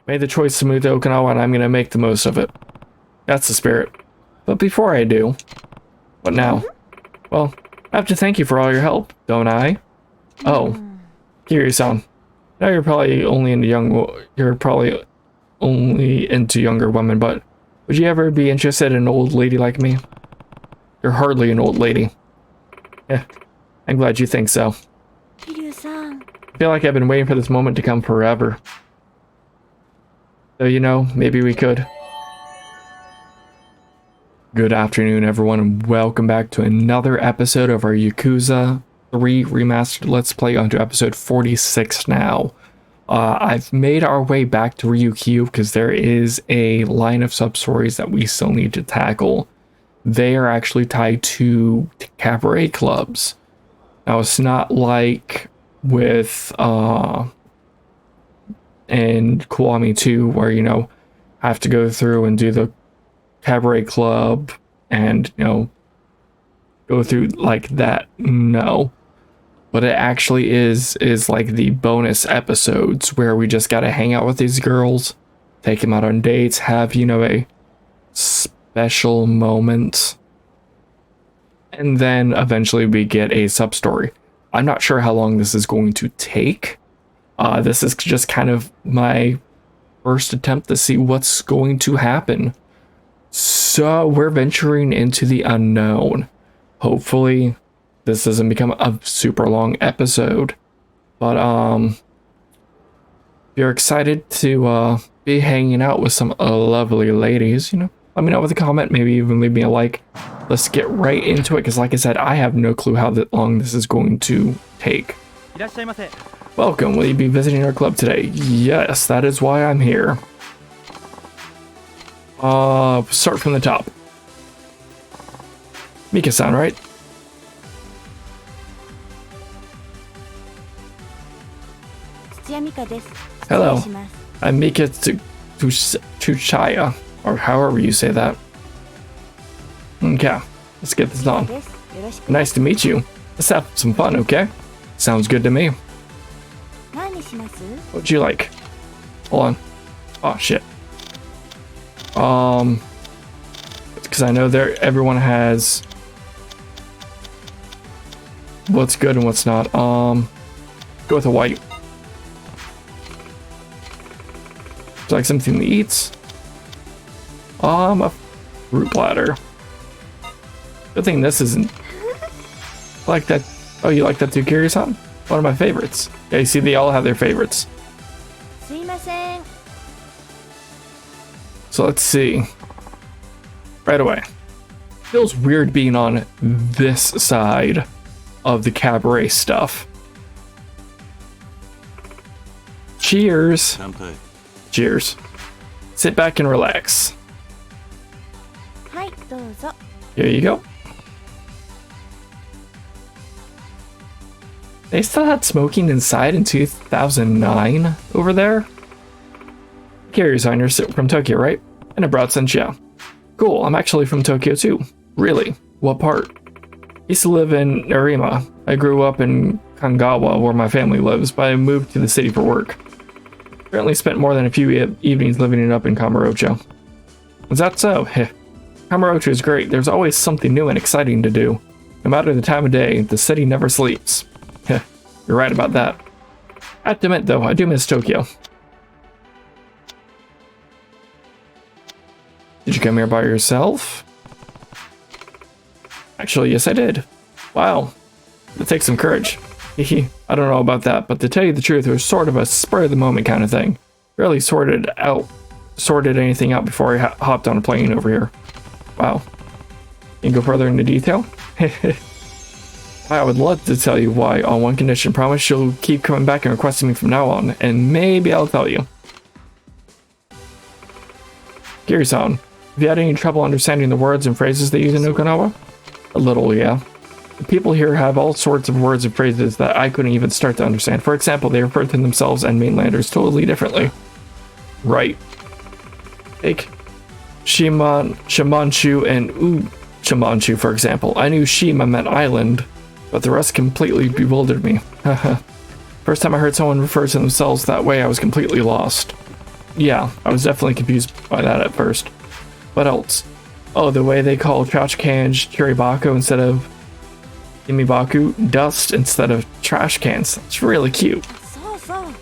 Made the choice to move to Okinawa, and I'm gonna make the most of it. That's the spirit. But before I do, what now? Well, I have to thank you for all your help, don't I? Oh, Kiryu-san. Now you're probably only into younger women, but would you ever be interested in an old lady like me? You're hardly an old lady. Yeah, I'm glad you think so. Kiryu-san. I feel like I've been waiting for this moment to come forever. So, you know, maybe we could. Good afternoon, everyone, and welcome back to another episode of our Yakuza 3 Remastered Let's Play, onto episode 46 now. I've made our way back to Ryukyu because there is a line of substories that we still need to tackle. They are actually tied to cabaret clubs. Now, it's not like with in Kiwami 2 where, you know, I have to go through and do the cabaret club and, you know, go through like that. No. What it actually is like the bonus episodes where we just gotta hang out with these girls, take them out on dates, have, you know, a special moment, and then eventually we get a sub-story. I'm not sure how long this is going to take. This is just kind of my first attempt to see what's going to happen. So we're venturing into the unknown. Hopefully this doesn't become a super long episode. But if you're excited to be hanging out with some lovely ladies, you know, let me know with a comment, maybe even leave me a like. Let's get right into it, because like I said, I have no clue how long this is going to take. Welcome, will you be visiting our club today? Yes, that is why I'm here. Start from the top. Mika-san, right? Hello, I'm Mika Tsuchiya, or however you say that. Okay, let's get this on. Nice to meet you. Let's have some fun, okay? Sounds good to me. What'd you like? Hold on. Oh, shit. Because I know everyone has what's good and what's not. Go with a white. Would you like something to eat? A fruit platter. Good thing this isn't like that. Oh, you like that too, Kiryu-san? One of my favorites. Yeah, you see, they all have their favorites. So let's see. Right away. Feels weird being on this side of the cabaret stuff. Cheers. Cheers. Sit back and relax. Here you go. They still had smoking inside in 2009 over there? Kiryu-san, you're from Tokyo, right? And I brought Senshia. Cool, I'm actually from Tokyo too. Really? What part? Used to live in Narima. I grew up in Kanagawa, where my family lives, but I moved to the city for work. Currently spent more than a few evenings living it up in Kamurocho. Is that so? Heh. Kamurocho is great. There's always something new and exciting to do. No matter the time of day, the city never sleeps. Heh. You're right about that. I have to admit though, I do miss Tokyo. Did you come here by yourself? Actually, yes I did. Wow. It takes some courage. I don't know about that, but to tell you the truth, it was sort of a spur of the moment kind of thing. Barely sorted anything out before I hopped on a plane over here. Wow. Can you go further into detail? I would love to tell you why, on one condition. Promise you'll keep coming back and requesting me from now on, and maybe I'll tell you. Kiryu-san, have you had any trouble understanding the words and phrases they use in Okinawa? A little, yeah. The people here have all sorts of words and phrases that I couldn't even start to understand. For example, they refer to themselves and mainlanders totally differently. Right. Take Shimanshu and Shimanshu, for example. I knew Shima meant island, but the rest completely bewildered me. First time I heard someone refer to themselves that way, I was completely lost. Yeah, I was definitely confused by that at first. What else? Oh, the way they call trash cans Chiribaku instead of Imibaku, dust instead of trash cans. It's really cute. そうそう。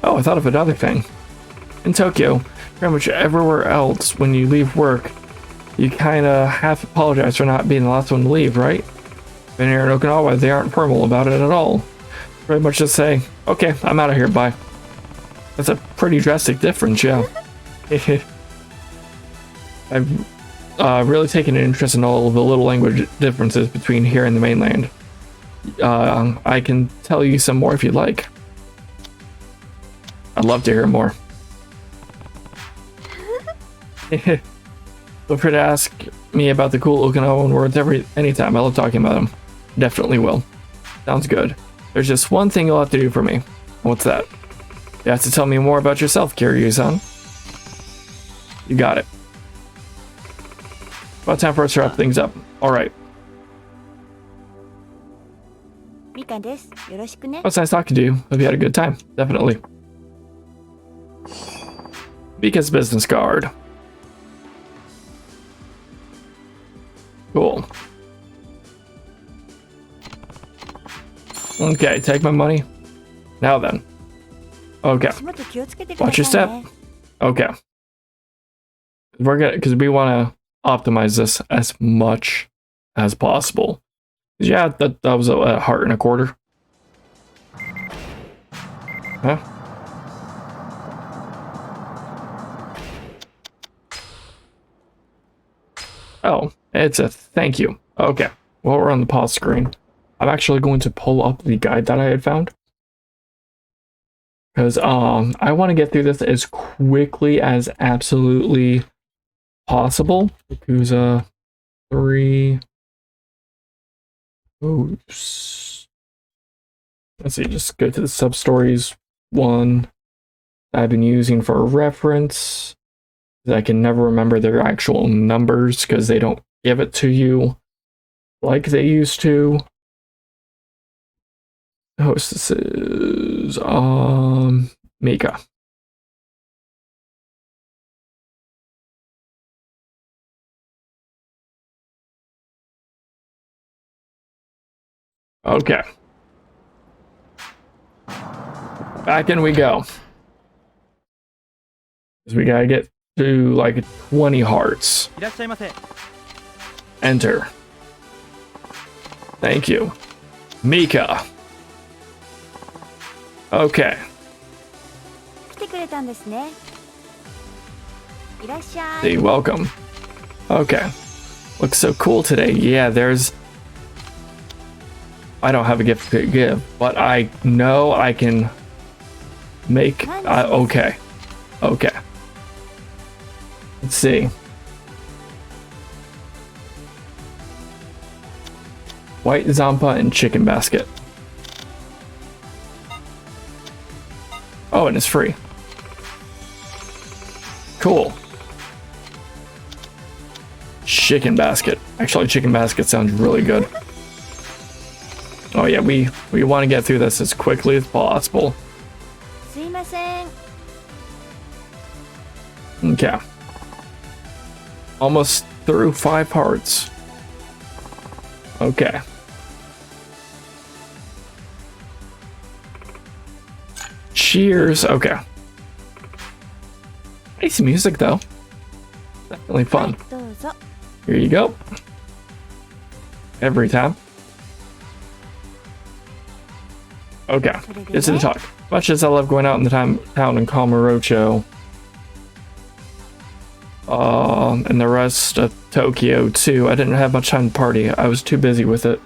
Oh, I thought of another thing. In Tokyo, pretty much everywhere else, when you leave work, you kinda half apologize for not being the last one to leave, right? But here in Okinawa, they aren't formal about it at all. Pretty much just say, okay, I'm out of here, bye. That's a pretty drastic difference, yeah. I've really taken an interest in all of the little language differences between here and the mainland. I can tell you some more if you'd like. I'd love to hear more. Feel free to ask me about the cool Okinawan words anytime. I love talking about them. Definitely will. Sounds good. There's just one thing you'll have to do for me. What's that? You have to tell me more about yourself, Kiryu-san. You got it. About time for us to wrap things up. Alright. みかんです。よろしくね。 Well, it's nice talking to you. Hope you had a good time. Definitely. Mika's business card. Cool. Okay, take my money. Now then. Okay. 足元気をつけてくだ Watch さ your いね。 step. Okay. We're gonna, because we want to optimize this as much as possible. Yeah, that was a heart and a quarter. Huh? Oh, it's a thank you. Okay. Well, we're on the pause screen. I'm actually going to pull up the guide that I had found. Because I want to get through this as quickly as absolutely possible. Yakuza 3. Oops. Let's see, just go to the substories 1 I've been using for reference. I can never remember their actual numbers because they don't give it to you like they used to. Hostess is Mika. Okay. Back in we go. Because we gotta get to like 20 hearts. Enter. Thank you. Mika. Okay. 来てくれたんですね。いらっしゃい。 Hey, welcome. Okay. Looks so cool today. Yeah, there's... I don't have a gift to give, but I know I can make... okay. Okay. Let's see. White Zampa and chicken basket. Oh, and it's free. Cool. Chicken basket. Actually, chicken basket sounds really good. Oh yeah, we want to get through this as quickly as possible. すいません。 Okay. Almost through 5 hearts. Okay. Cheers. Okay. Nice music though. Definitely fun. どうぞ。 Here you go. Every time. Okay. Get to the talk. Much as I love going out in the town in Kamurocho, and the rest of Tokyo too, I didn't have much time to party. I was too busy with it.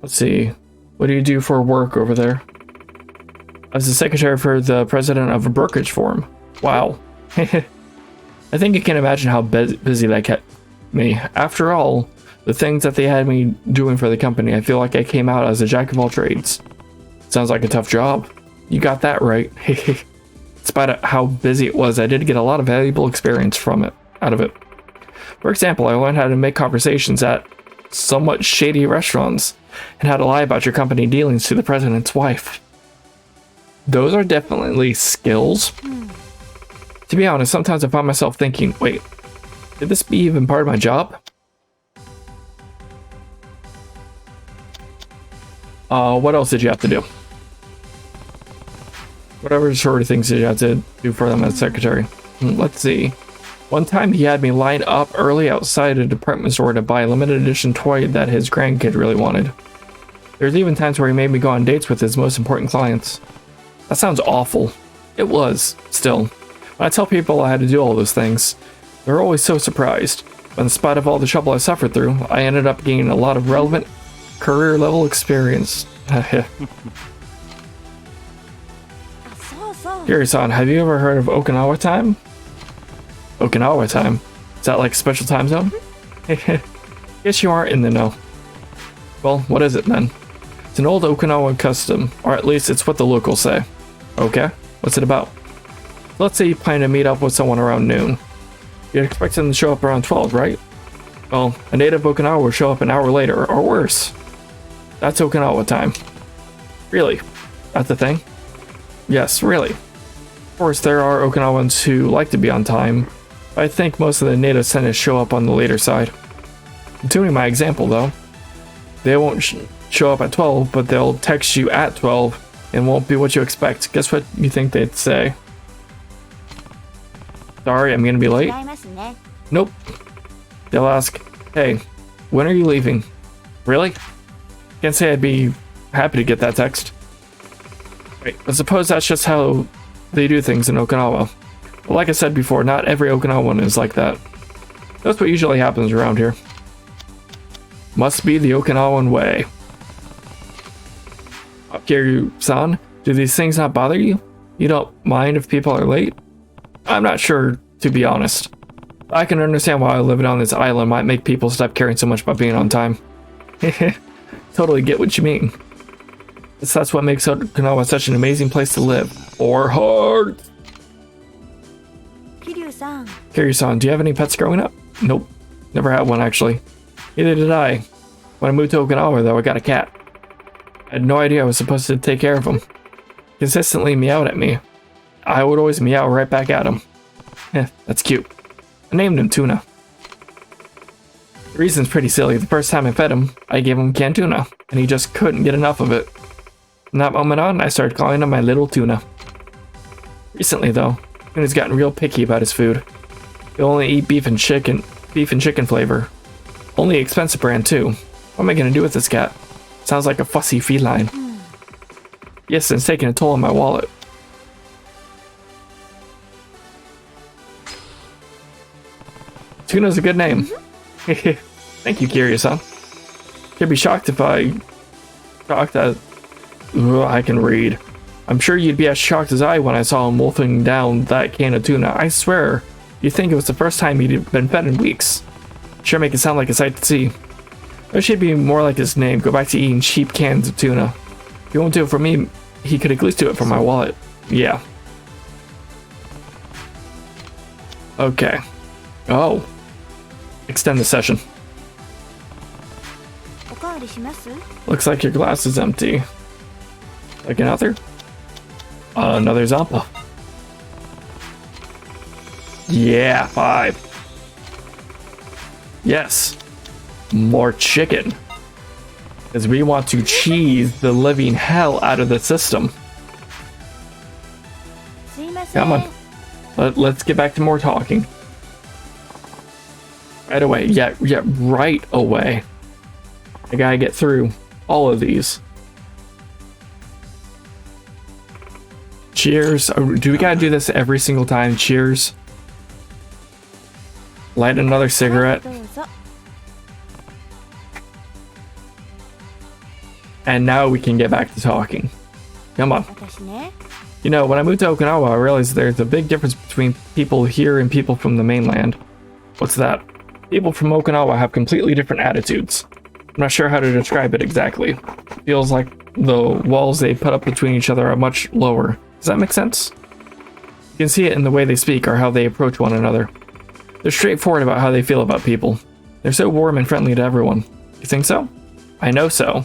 Let's see. What do you do for work over there? I was the secretary for the president of a brokerage firm. Wow. I think you can imagine how busy that kept me. After all, the things that they had me doing for the company, I feel like I came out as a jack of all trades. Sounds like a tough job. You got that right. Despite how busy it was, I did get a lot of valuable experience out of it. For example, I learned how to make conversations at somewhat shady restaurants and how to lie about your company dealings to the president's wife. those are definitely skills. To be honest, sometimes I find myself thinking, wait, could this be even part of my job? What else did you have to do? Whatever sort of things did you have to do for them as secretary? Let's see. One time he had me line up early outside a department store to buy a limited edition toy that his grandkid really wanted. There's even times where he made me go on dates with his most important clients. That sounds awful. It was, still. When I tell people I had to do all those things, they're always so surprised. But in spite of all the trouble I suffered through, I ended up gaining a lot of relevant career-level experience. Kiri-san, have you ever heard of Okinawa time? Okinawa time? Is that like a special time zone? Guess you aren't in the know. Well, what is it then? It's an old Okinawan custom, or at least it's what the locals say. Okay, what's it about? Let's say you plan to meet up with someone around noon. You'd expect them to show up around 12, right? Well, a native Okinawa will show up an hour later, or worse. That's Okinawa time. Really? That's the thing? Yes, really. Of course, there are Okinawans who like to be on time, but I think most of the natives tend to show up on the later side. Continuing my example, though, they won't show up at 12, but they'll text you at 12 and won't be what you expect. Guess what you think they'd say? Sorry, I'm gonna be late. Nope. They'll ask, hey, when are you leaving? Really? Can't say I'd be happy to get that text. Right, but suppose that's just how they do things in Okinawa. But like I said before, not every Okinawan is like that. That's what usually happens around here. Must be the Okinawan way. Kiryu-san, do these things not bother you? You don't mind if people are late? I'm not sure, to be honest. I can understand why living on this island might make people stop caring so much about being on time. Totally get what you mean. That's what makes Okinawa such an amazing place to live. Or hard. Kiryu-san, do you have any pets growing up? Nope. Never had one, actually. Neither did I. When I moved to Okinawa, though, I got a cat. I had no idea I was supposed to take care of him. Consistently meowed at me. I would always meow right back at him. That's cute. I named him Tuna. The reason's pretty silly. The first time I fed him, I gave him canned tuna, and he just couldn't get enough of it. From that moment on, I started calling him my little Tuna. Recently, though, Tuna's gotten real picky about his food. He'll only eat beef and chicken flavor. Only expensive brand, too. What am I gonna do with this cat? Sounds like a fussy feline. Yes, and it's taking a toll on my wallet. Tuna's a good name. Thank you, Kiryu-san. You'd be shocked if I can read. I'm sure you'd be as shocked as I when I saw him wolfing down that can of tuna. I swear, you'd think it was the first time he'd been fed in weeks. Sure make it sound like a sight to see. That should be more like his name. Go back to eating cheap cans of tuna. If he won't do it for me, he could at least do it for my wallet. Yeah. Okay. Oh. Extend the session. Looks like your glass is empty. Like another? Another Zampa. Yeah, 5. Yes. More chicken. Because we want to cheese the living hell out of the system. Come on. Let's get back to more talking. Right away. Yeah, right away. I gotta get through all of these. Cheers. Oh, do we gotta do this every single time? Cheers. Light another cigarette. And now we can get back to talking. Come on. You know, when I moved to Okinawa, I realized there's a big difference between people here and people from the mainland. What's that? People from Okinawa have completely different attitudes. I'm not sure how to describe it exactly. Feels like the walls they put up between each other are much lower. Does that make sense? You can see it in the way they speak or how they approach one another. They're straightforward about how they feel about people. They're so warm and friendly to everyone. You think so? I know so.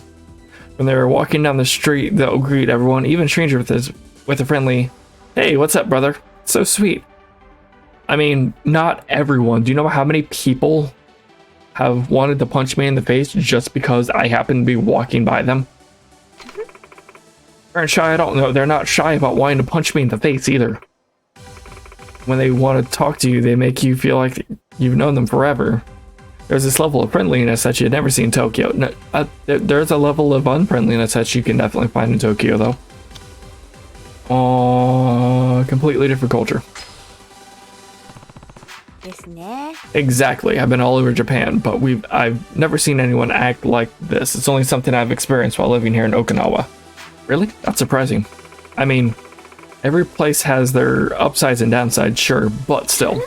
When they're walking down the street, they'll greet everyone, even strangers with a friendly, "Hey, what's up, brother?" So sweet. I mean, not everyone. Do you know how many people have wanted to punch me in the face just because I happen to be walking by them? Aren't shy, I don't know. They're not shy about wanting to punch me in the face either. When they want to talk to you, they make you feel like you've known them forever. There's this level of friendliness that you'd never see in Tokyo. No, there's a level of unfriendliness that you can definitely find in Tokyo, though. Completely different culture. Exactly. I've been all over Japan, but I've never seen anyone act like this. It's only something I've experienced while living here in Okinawa. Really? That's surprising. I mean, every place has their upsides and downsides, sure, but still.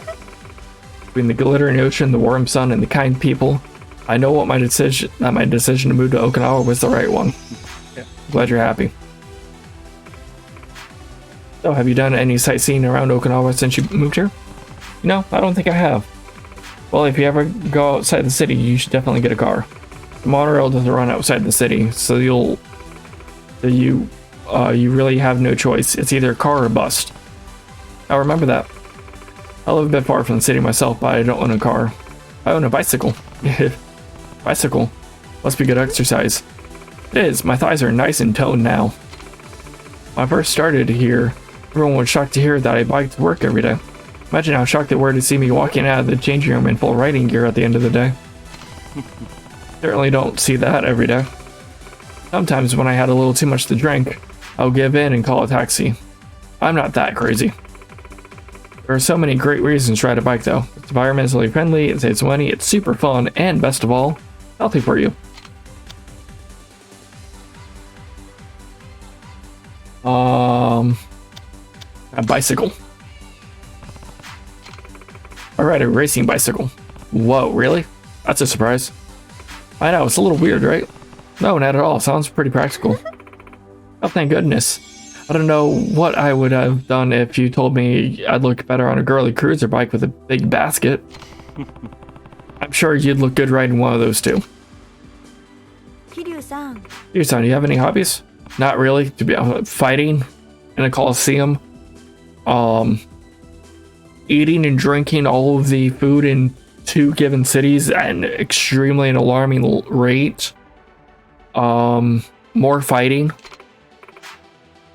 Between the glittering ocean, the warm sun, and the kind people, I know what my decision to move to Okinawa was the right one. Yeah. Glad you're happy. So, have you done any sightseeing around Okinawa since you moved here? No, I don't think I have. Well, if you ever go outside the city, you should definitely get a car. The monorail doesn't run outside the city, so you really have no choice. It's either a car or bust. I'll remember that. I live a bit far from the city myself, but I don't own a car. I own a bicycle. Bicycle. Must be good exercise. It is. My thighs are nice and toned now. When I first started here, everyone was shocked to hear that I biked to work every day. Imagine how shocked they were to see me walking out of the changing room in full riding gear at the end of the day. Certainly don't see that every day. Sometimes when I had a little too much to drink, I'll give in and call a taxi. I'm not that crazy. There are so many great reasons to ride a bike though. It's environmentally friendly, it saves money, it's super fun, and best of all, healthy for you. A bicycle. I ride a racing bicycle. Whoa, really? That's a surprise. I know, it's a little weird, right? No, not at all. Sounds pretty practical. Oh, thank goodness. I don't know what I would have done if you told me I'd look better on a girly cruiser bike with a big basket. I'm sure you'd look good riding one of those too. Kiryu-san, do you have any hobbies? Not really. To be fighting in a coliseum. Eating and drinking all of the food in 2 given cities at an extremely and alarming rate. More fighting.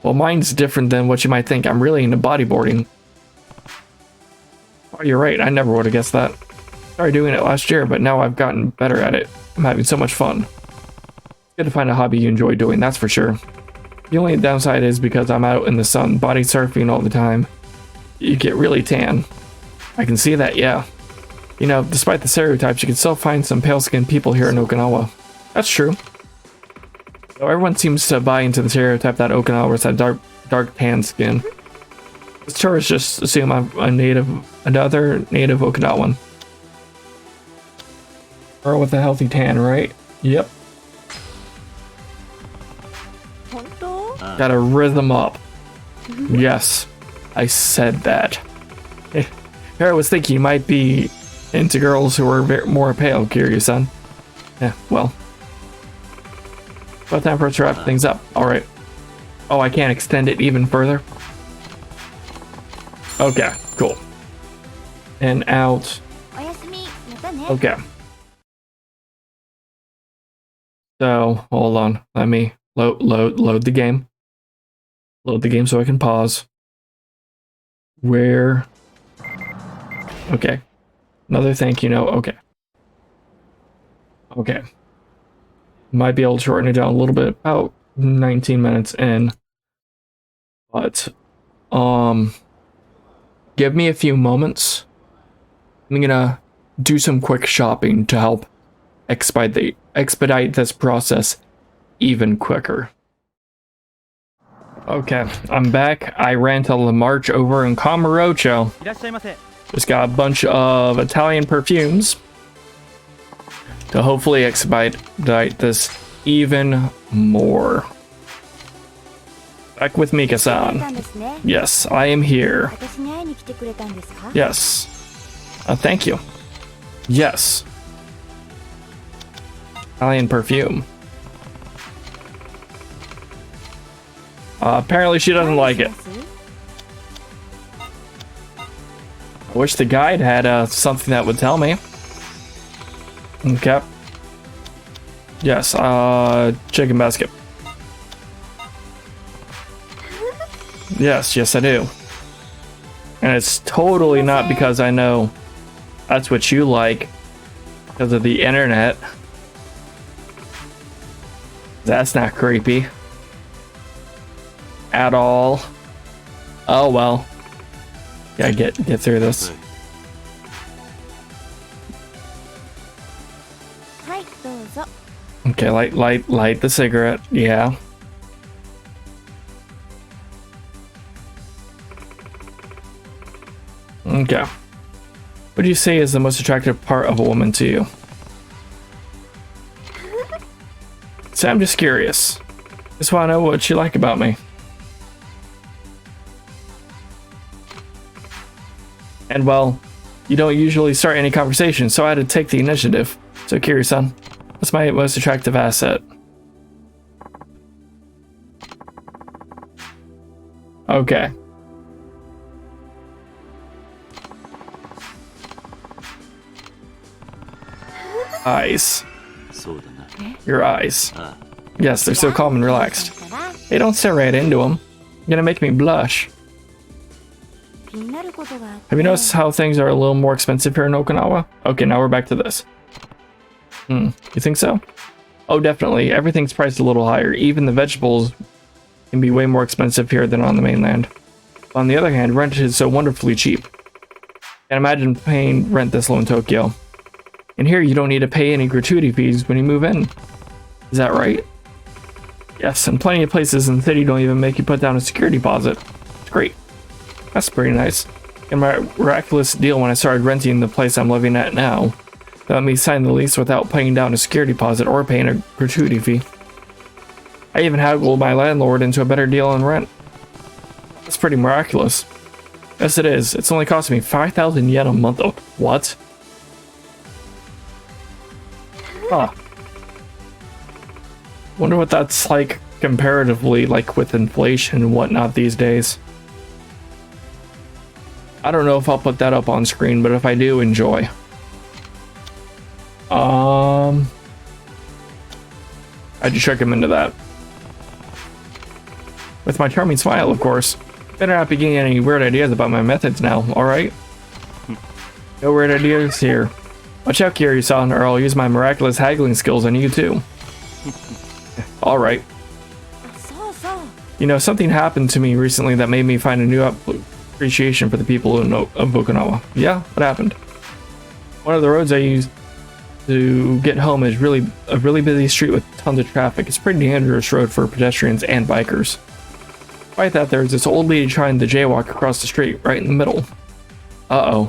Well, mine's different than what you might think. I'm really into bodyboarding. Oh, you're right. I never would have guessed that. Started doing it last year, but now I've gotten better at it. I'm having so much fun. It's good to find a hobby you enjoy doing, that's for sure. The only downside is because I'm out in the sun, body surfing all the time. You get really tan. I can see that, yeah. You know, despite the stereotypes, you can still find some pale-skinned people here in Okinawa. That's true. So everyone seems to buy into the stereotype that Okinawers have dark tan skin. The tourists just assume I'm another native Okinawan. Girl with a healthy tan, right? Yep. Gotta rhythm up. Yes, I said that. Here I was thinking you might be into girls who are more pale, Kiryu-san. Yeah, well. About time for us to wrap things up. Alright. Oh, I can't extend it even further? Okay, cool. And out. Okay. So, hold on. Let me load the game. Load the game so I can pause. Where? Okay. Another thank you note. Okay. Okay. Might be able to shorten it down a little bit. About 19 minutes in. But, give me a few moments. I'm gonna do some quick shopping to help expedite this process even quicker. Okay, I'm back. I ran to the march over in Kamurocho. Just got a bunch of Italian perfumes to hopefully expedite this even more. Back with Mika-san. Yes, I am here. Yes. Thank you. Yes. Italian perfume. Apparently she doesn't like it. I wish the guide had something that would tell me. Okay. Yes, chicken basket. Yes, I do. And it's totally not because I know that's what you like because of the internet. That's not creepy at all. Oh well. Gotta get through this. Okay, light the cigarette. Yeah. Okay. What do you say is the most attractive part of a woman to you? So I'm just curious. Just want to know what you like about me. And well, you don't usually start any conversation, so I had to take the initiative. So Kiri-san, what's my most attractive asset? Okay. Eyes. Your eyes. Yes, they're so calm and relaxed. Hey, don't stare right into them. You're gonna make me blush. Have you noticed how things are a little more expensive here in Okinawa? Okay, now we're back to this. You think so? Oh, definitely. Everything's priced a little higher. Even the vegetables can be way more expensive here than on the mainland. On the other hand, rent is so wonderfully cheap. Can't imagine paying rent this low in Tokyo. And here you don't need to pay any gratuity fees when you move in. Is that right? Yes, and plenty of places in the city don't even make you put down a security deposit. It's great. That's pretty nice. And my miraculous deal when I started renting the place I'm living at now. They let me sign the lease without paying down a security deposit or paying a gratuity fee. I even haggled my landlord into a better deal on rent. That's pretty miraculous. Yes, it is. It's only costing me 5,000 yen a month. Oh, what? Huh. Wonder what that's like comparatively, like with inflation and whatnot these days. I don't know if I'll put that up on screen, but if I do, enjoy. I'd just check him into that. With my charming smile, of course. Better not be getting any weird ideas about my methods now, alright? No weird ideas here. Watch out, Kiri-san, or I'll use my miraculous haggling skills on you too. Alright. You know, something happened to me recently that made me find a new appreciation for the people of Okinawa. Yeah? What happened? One of the roads I use to get home is a really busy street with tons of traffic. It's a pretty dangerous road for pedestrians and bikers. Despite that, there's this old lady trying to jaywalk across the street right in the middle. Uh-oh.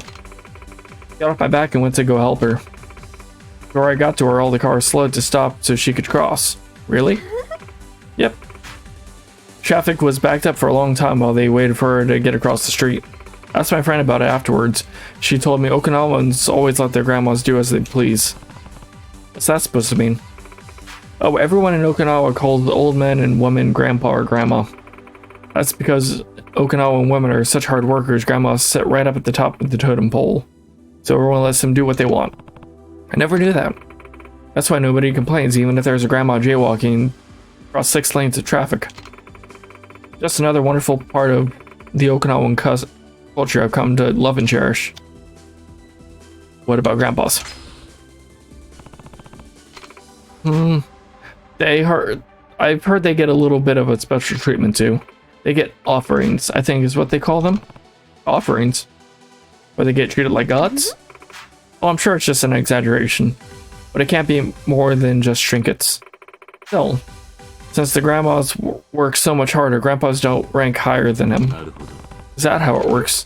Got off my back and went to go help her. Before I got to her, all the cars slowed to stop so she could cross. Really? Yep. Traffic was backed up for a long time while they waited for her to get across the street. I asked my friend about it afterwards. She told me Okinawans always let their grandmas do as they please. What's that supposed to mean? Oh, everyone in Okinawa calls old men and women grandpa or grandma. That's because Okinawan women are such hard workers. Grandmas sit right up at the top of the totem pole, so everyone lets them do what they want. I never knew that. That's why nobody complains, even if there's a grandma jaywalking across 6 lanes of traffic. Just another wonderful part of the Okinawan culture I've come to love and cherish. What about grandpas? I've heard they get a little bit of a special treatment too. They get offerings, I think is what they call them. Offerings. Where they get treated like gods? Well, I'm sure it's just an exaggeration. But it can't be more than just trinkets. Still, since the grandmas work so much harder, grandpas don't rank higher than him. Is that how it works?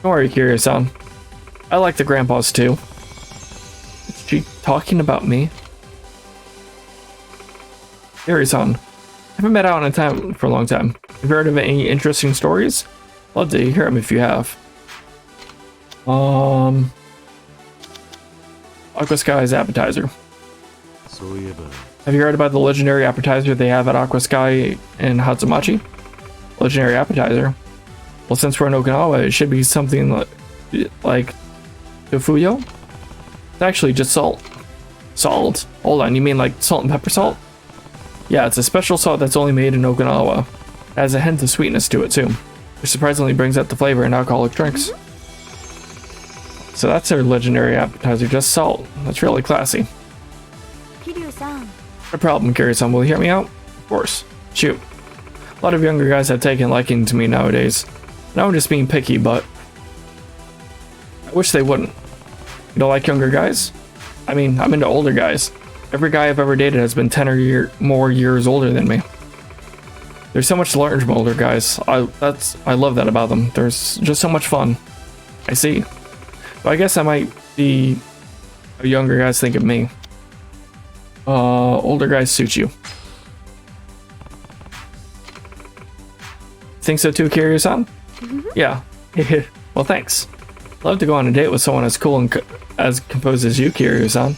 Don't worry, Kiri-san. I like the grandpas too. Is she talking about me? Kiri-san, haven't met out on time for a long time. Have you heard of any interesting stories? Love to hear them if you have. Aqua Sky's appetizer. Have you heard about the legendary appetizer they have at Aqua Sky in Hatsumachi? Legendary appetizer? Well, since we're in Okinawa, it should be something like tofuyo? It's actually just salt. Salt? Hold on, you mean like salt and pepper salt? Yeah, it's a special salt that's only made in Okinawa. It has a hint of sweetness to it too, which surprisingly brings out the flavor in alcoholic drinks. So that's their legendary appetizer, just salt. That's really classy. Kiryu-san. No problem, Kiryu-san. Will you hear me out? Of course. Shoot. A lot of younger guys have taken liking to me nowadays. Now I'm just being picky, but I wish they wouldn't. You don't like younger guys? I mean, I'm into older guys. Every guy I've ever dated has been 10 or more years older than me. There's so much to learn from older guys. I love that about them. There's just so much fun. I see. But I guess I might be how younger guys think of me. Older guys suit you. Think so too, Kiryu-san? Yeah. Well, thanks. Love to go on a date with someone as cool and as composed as you, Kiryu-san.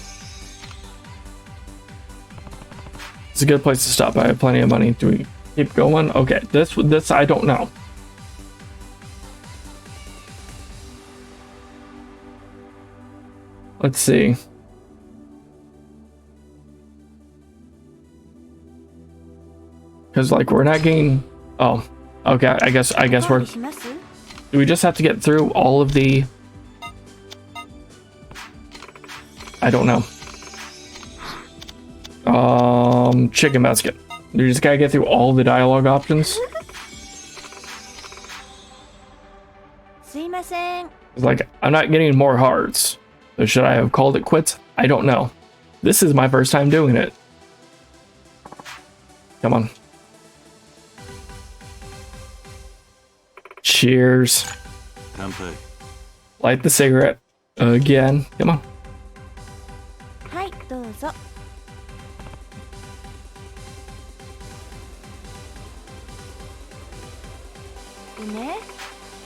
It's a good place to stop. I have plenty of money. Do we keep going? Okay, this I don't know. Let's see. Because like we're not getting. Oh, okay. I guess we're. Do we just have to get through all of the? I don't know. Chicken basket. You just gotta get through all the dialogue options. It's like I'm not getting more hearts. So should I have called it quits? I don't know. This is my first time doing it. Come on. Cheers. Light the cigarette again. Come on.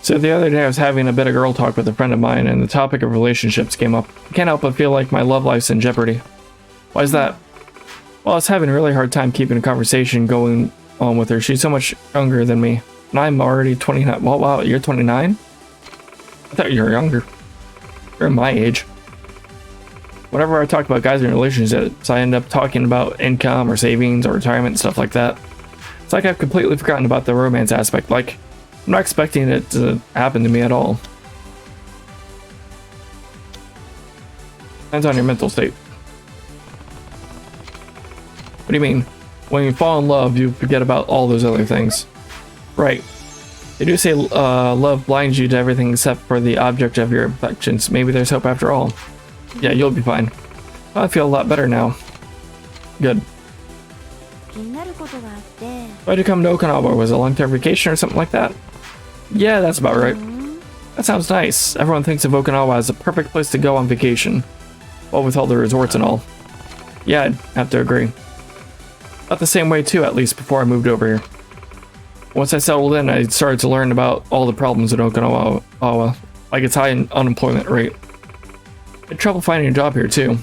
So the other day I was having a bit of girl talk with a friend of mine and the topic of relationships came up. I can't help but feel like my love life's in jeopardy. Why is that? Well, I was having a really hard time keeping a conversation going on with her. She's so much younger than me. And I'm already 29. Well, wow, you're 29? I thought you were younger. You're my age. Whenever I talk about guys in relationships, I end up talking about income or savings or retirement and stuff like that. It's like I've completely forgotten about the romance aspect. Like, I'm not expecting it to happen to me at all. Depends on your mental state. What do you mean? When you fall in love, you forget about all those other things. Right. They do say love blinds you to everything except for the object of your affections. Maybe there's hope after all. Yeah, you'll be fine. I feel a lot better now. Good. Why'd you come to Okinawa? Was it a long-term vacation or something like that? Yeah, that's about right. That sounds nice. Everyone thinks of Okinawa as a perfect place to go on vacation. Well, with all the resorts and all. Yeah, I'd have to agree. Felt the same way too, at least before I moved over here. Once I settled in, I started to learn about all the problems in Okinawa, like its high unemployment rate. I had trouble finding a job here too.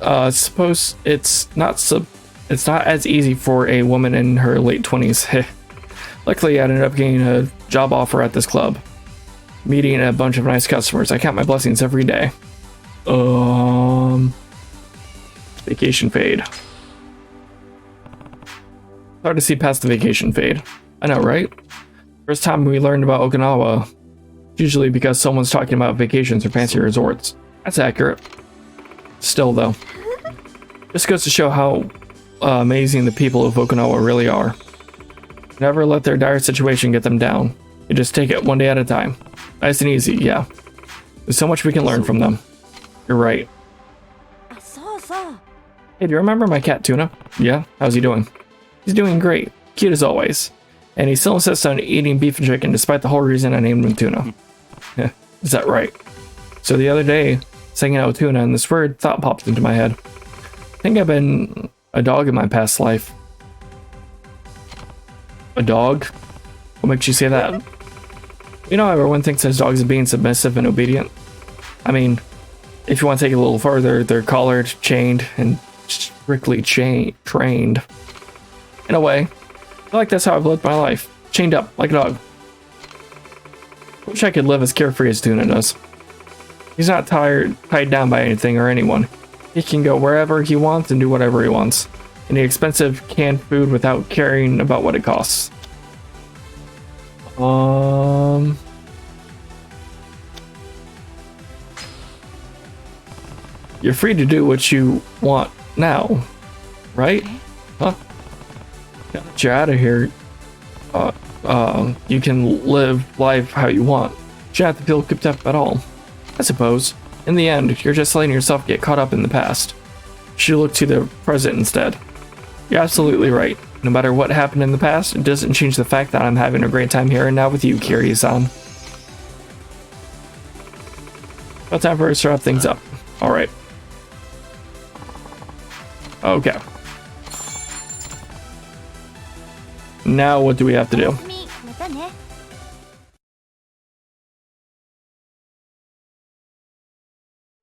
I suppose it's not as easy for a woman in her late 20s. Luckily, I ended up getting a job offer at this club, meeting a bunch of nice customers. I count my blessings every day. Vacation fade. Hard to see past the vacation fade. I know, right? First time we learned about Okinawa, usually because someone's talking about vacations or fancy resorts. That's accurate. Still, though, this goes to show how amazing the people of Okinawa really are. Never let their dire situation get them down. You just take it one day at a time. Nice and easy, yeah. There's so much we can learn from them. You're right. Hey, do you remember my cat Tuna? Yeah? How's he doing? He's doing great. Cute as always. And he still insists on eating beef and chicken despite the whole reason I named him Tuna. Is that right? So the other day, hanging out with Tuna, and this weird thought popped into my head. I think I've been a dog in my past life. A dog? What makes you say that? You know, everyone thinks as dogs are being submissive and obedient. I mean, if you want to take it a little further, they're collared, chained, and strictly trained. In a way, I feel like that's how I've lived my life. Chained up, like a dog. Wish I could live as carefree as Tuna does. He's not tied down by anything or anyone. He can go wherever he wants and do whatever he wants. And eat expensive canned food without caring about what it costs. You're free to do what you want now, right? Huh? Now that you're out of here, you can live life how you want. You don't have to feel cooped up at all. I suppose, in the end, you're just letting yourself get caught up in the past. You should look to the present instead. You're absolutely right. No matter what happened in the past, it doesn't change the fact that I'm having a great time here and now with you, Kiryu-san. About time for us to wrap things up. Alright. Okay. Now what do we have to do?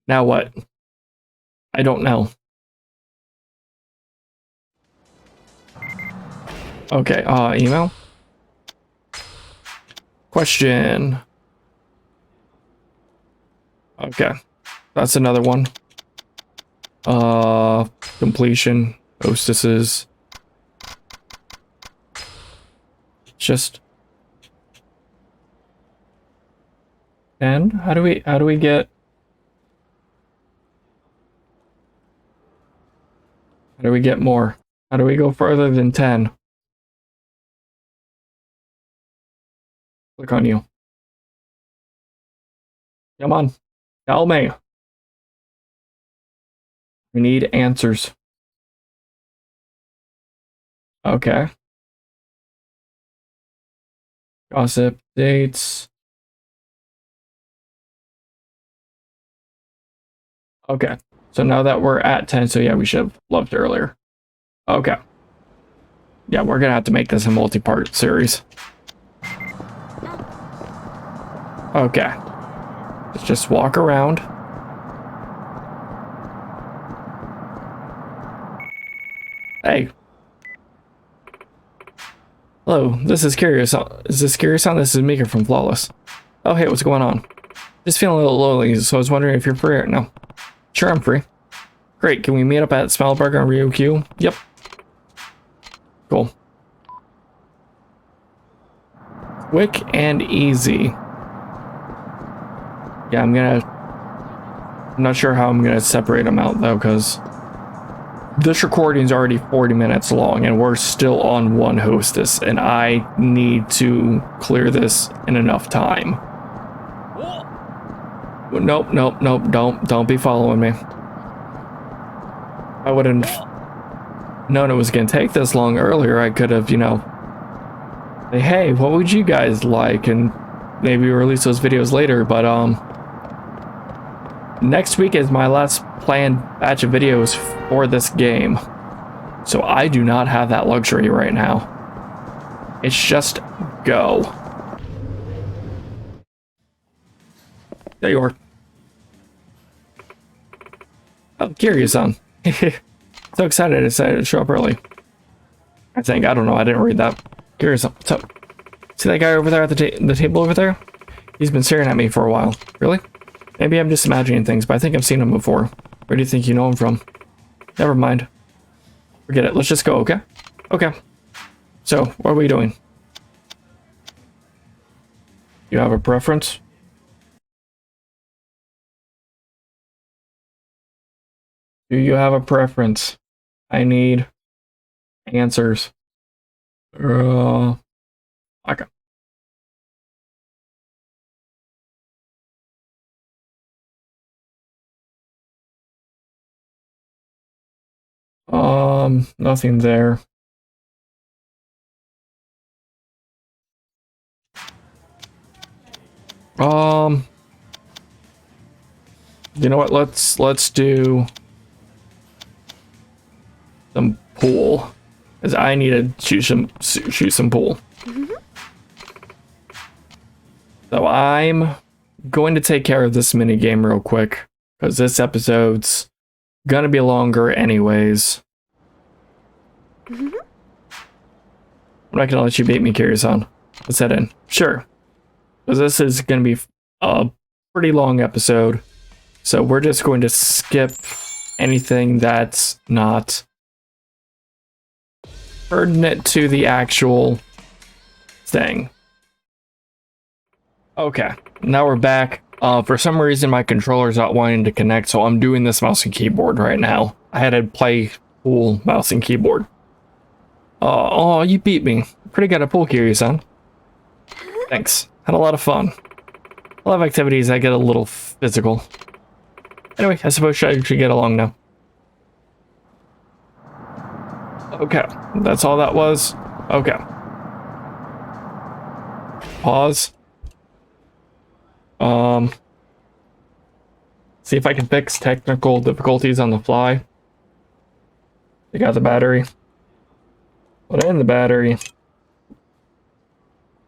Now what? I don't know. Okay, email. Question. Okay. That's another one. Completion. Hostesses. Just 10? How do we get more? How do we go further than 10? Click on you. Come on. Tell me. We need answers. Okay. Gossip dates. Okay. So now that we're at 10, so yeah, we should have loved earlier. Okay. Yeah, we're gonna have to make this a multi-part series. Okay. Let's just walk around. Hey. Hello, this is Kiryu-san. Is this Kiryu-san? This is Mika from Flawless. Oh, hey, what's going on? Just feeling a little lonely, so I was wondering if you're free right now. Sure, I'm free. Great, can we meet up at Smellburger on Ryukyu? Yep. Cool. Quick and easy. Yeah, I'm not sure how I'm gonna separate them out though, because this recording's already 40 minutes long and we're still on one hostess and I need to clear this in enough time. Nope, don't be following me. I wouldn't have known it was gonna take this long earlier. I could have, you know, say, hey, what would you guys like? And maybe release those videos later, but next week is my last planned batch of videos for this game. So I do not have that luxury right now. It's just go. There you are. Oh, Kiryu-san. So excited I decided to show up early. I don't know, I didn't read that. Kiryu-san, what's up? See that guy over there at the table over there? He's been staring at me for a while. Really? Maybe I'm just imagining things, but I think I've seen him before. Where do you think you know him from? Never mind. Forget it. Let's just go, okay? Okay. So, what are we doing? You have a preference? Do you have a preference? I need answers. Okay. Nothing there. You know what? Let's do some pool, because I need to shoot some pool. So I'm going to take care of this mini game real quick. because this episode's gonna be longer anyways. I'm not gonna let you bait me, Kiryu-san. Let's head in. Sure. Because this is gonna be a pretty long episode. So we're just going to skip anything that's not pertinent to the actual thing. Okay, now we're back. For some reason, my controller's not wanting to connect, so I'm doing this mouse and keyboard right now. I had to play pool mouse and keyboard. Oh, you beat me. Pretty good at pool, Kiryu-san. Thanks. Had a lot of fun. A lot of activities that get a little physical. Anyway, I suppose I should get along now. Okay, that's all that was. Okay. Pause. See if I can fix technical difficulties on the fly. Take out the battery. Put in the battery.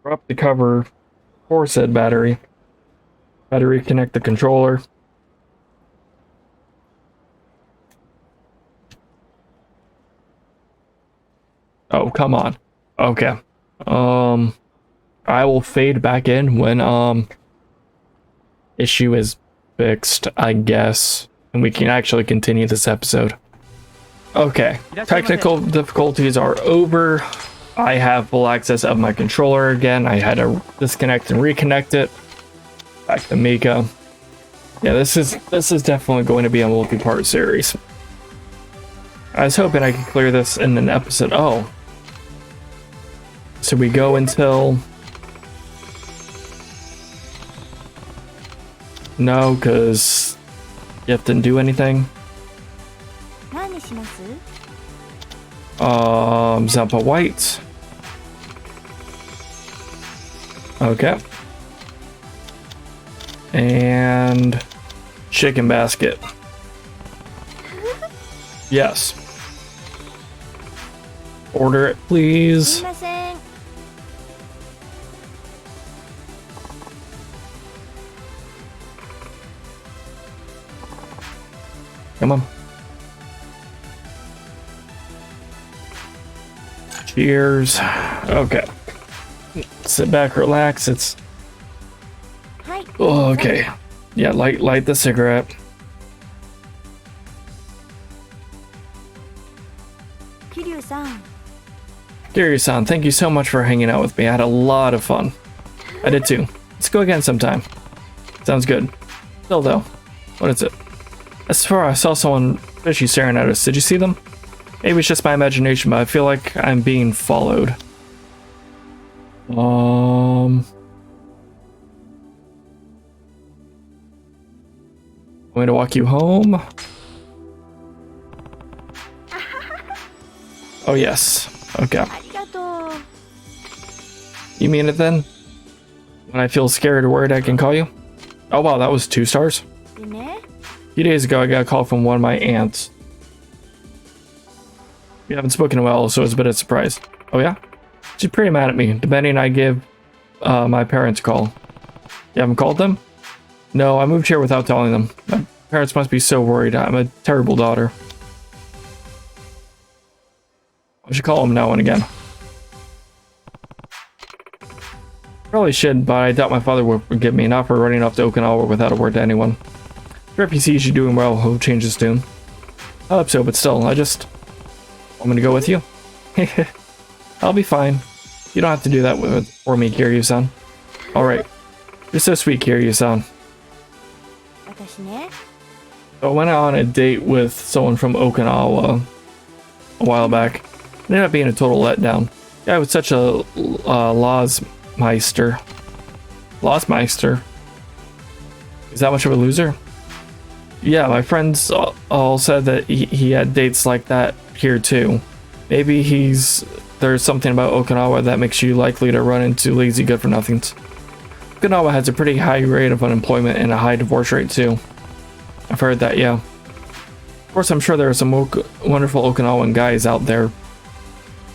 Drop the cover for said battery. Battery connect the controller. Oh, come on. Okay. I will fade back in when issue is fixed, I guess, and we can actually continue this episode. Okay. Technical difficulties are over. I have full access of my controller again. I had to disconnect and reconnect it. Back to Mika. Yeah, this is definitely going to be a multi-part series. I was hoping I could clear this in an episode. Oh. So we go until... No, because Jeff didn't do anything. Zampa White. Okay. And chicken basket. Yes. Order it, please. Come on. Cheers. Okay. Sit back, relax. It's... Oh, okay. Yeah, light the cigarette. Kiryu-san, thank you so much for hanging out with me. I had a lot of fun. I did too. Let's go again sometime. Sounds good. Still though, what is it? As far as I saw someone fishy staring at us. Did you see them? Maybe it's just my imagination, but I feel like I'm being followed. I'm going to walk you home. Oh yes. Okay. You mean it then? When I feel scared or worried, I can call you? Oh wow, that was 2 stars. A few days ago, I got a call from one of my aunts. We haven't spoken in a while, so it's a bit of a surprise. Oh yeah? She's pretty mad at me, demanding I give my parents a call. You haven't called them? No, I moved here without telling them. My parents must be so worried. I'm a terrible daughter. I should call them now and again. Probably should, but I doubt my father would forgive me, not for running off to Okinawa without a word to anyone. Sure, if he sees you doing well, he'll change his tune. I hope so, but still, I'm gonna go with you. I'll be fine. You don't have to do that for me, Kiryu-san. Alright. You're so sweet, Kiryu-san. So I went on a date with someone from Okinawa a while back. It ended up being a total letdown. Guy was such a Losmeister. Is that much of a loser? Yeah, my friends all said that he had dates like that here too. Maybe there's something about Okinawa that makes you likely to run into lazy good-for-nothings. Okinawa has a pretty high rate of unemployment and a high divorce rate too. I've heard that, yeah. Of course, I'm sure there are some wonderful Okinawan guys out there.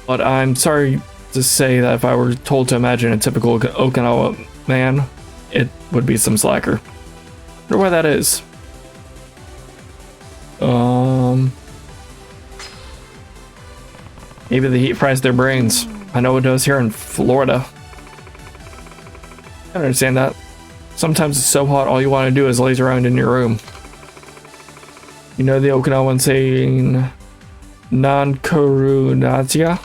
But I'm sorry to say that if I were told to imagine a typical Okinawa man, it would be some slacker. I wonder why that is. Maybe the heat fries their brains. I know it does here in Florida. I understand that. Sometimes it's so hot, all you want to do is laze around in your room. You know the Okinawan saying, non-karunatsia?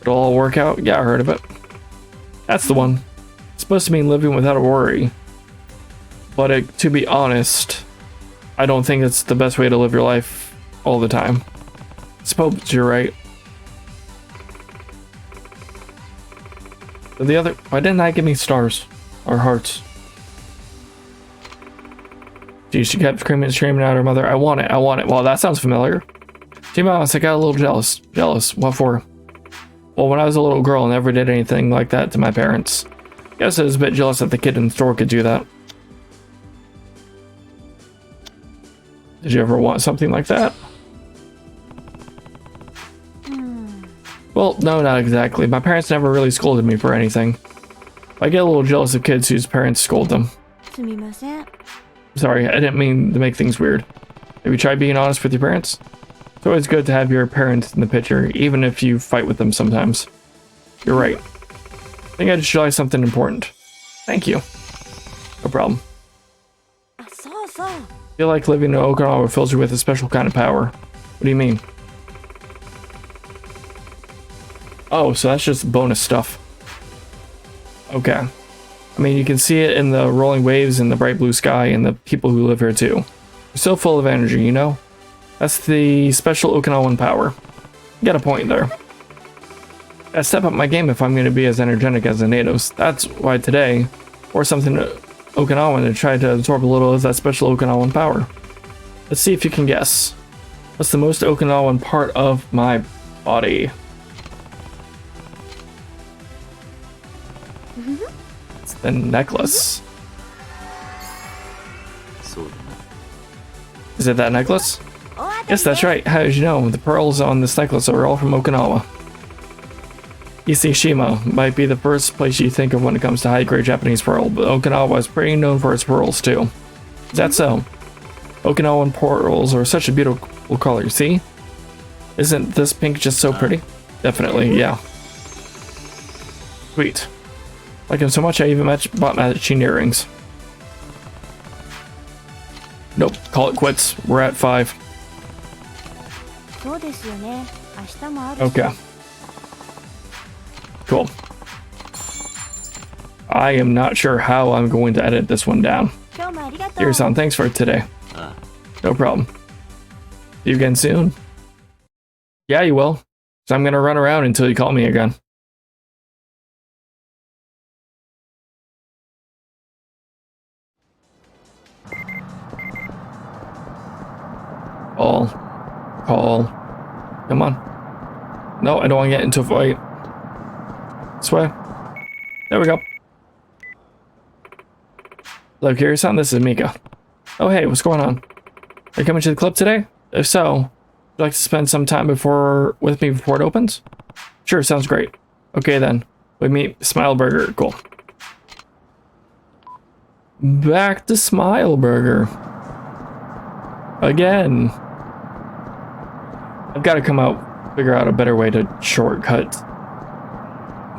It'll all work out? Yeah, I heard of it. That's the one. It's supposed to mean living without a worry. But to be honest, I don't think it's the best way to live your life all the time. I suppose you're right. But the other, why didn't I give me stars or hearts? She kept screaming and screaming at her mother, I want it, I want it. Well, that sounds familiar. To be honest, I got a little jealous. Jealous? What for? Well, when I was a little girl, I never did anything like that to my parents. Guess I was a bit jealous that the kid in the store could do that. Did you ever want something like that? Well, no, not exactly. My parents never really scolded me for anything. I get a little jealous of kids whose parents scold them. Sorry, I didn't mean to make things weird. Have you tried being honest with your parents? It's always good to have your parents in the picture, even if you fight with them sometimes. You're right. I think I just realized something important. Thank you. No problem. I feel like living in Okinawa fills you with a special kind of power. What do you mean? Oh, so that's just bonus stuff. Okay. I mean, you can see it in the rolling waves and the bright blue sky and the people who live here too. They're so full of energy, you know? That's the special Okinawan power. You got a point there. I step up my game if I'm going to be as energetic as the natives. That's why today, or something Okinawan to try to absorb a little of that special Okinawan power. Let's see if you can guess. What's the most Okinawan part of my body? It's the necklace. Is it that necklace? Yes, that's right. How did you know? The pearls on this necklace are all from Okinawa. Ishishima might be the first place you think of when it comes to high-grade Japanese pearl, but Okinawa is pretty known for its pearls too. Is that so? Okinawan pearls are such a beautiful color, see? Isn't this pink just so pretty? Definitely, yeah. Sweet. Like him so much I even bought matching earrings. Nope, call it quits. We're at 5. Okay. Cool. I am not sure how I'm going to edit this one down. Dear-san, thanks for today. No problem. See you again soon? Yeah, you will. So I'm gonna run around until you call me again. Call. Come on. No, I don't want to get into a fight. This way. There we go. Hello, Kiri-san. This is Mika. Oh, hey, what's going on? Are you coming to the club today? If so, would you like to spend some time with me before it opens? Sure, sounds great. Okay, then. We meet Smile Burger. Cool. Back to Smile Burger. Again. I've got to figure out a better way to shortcut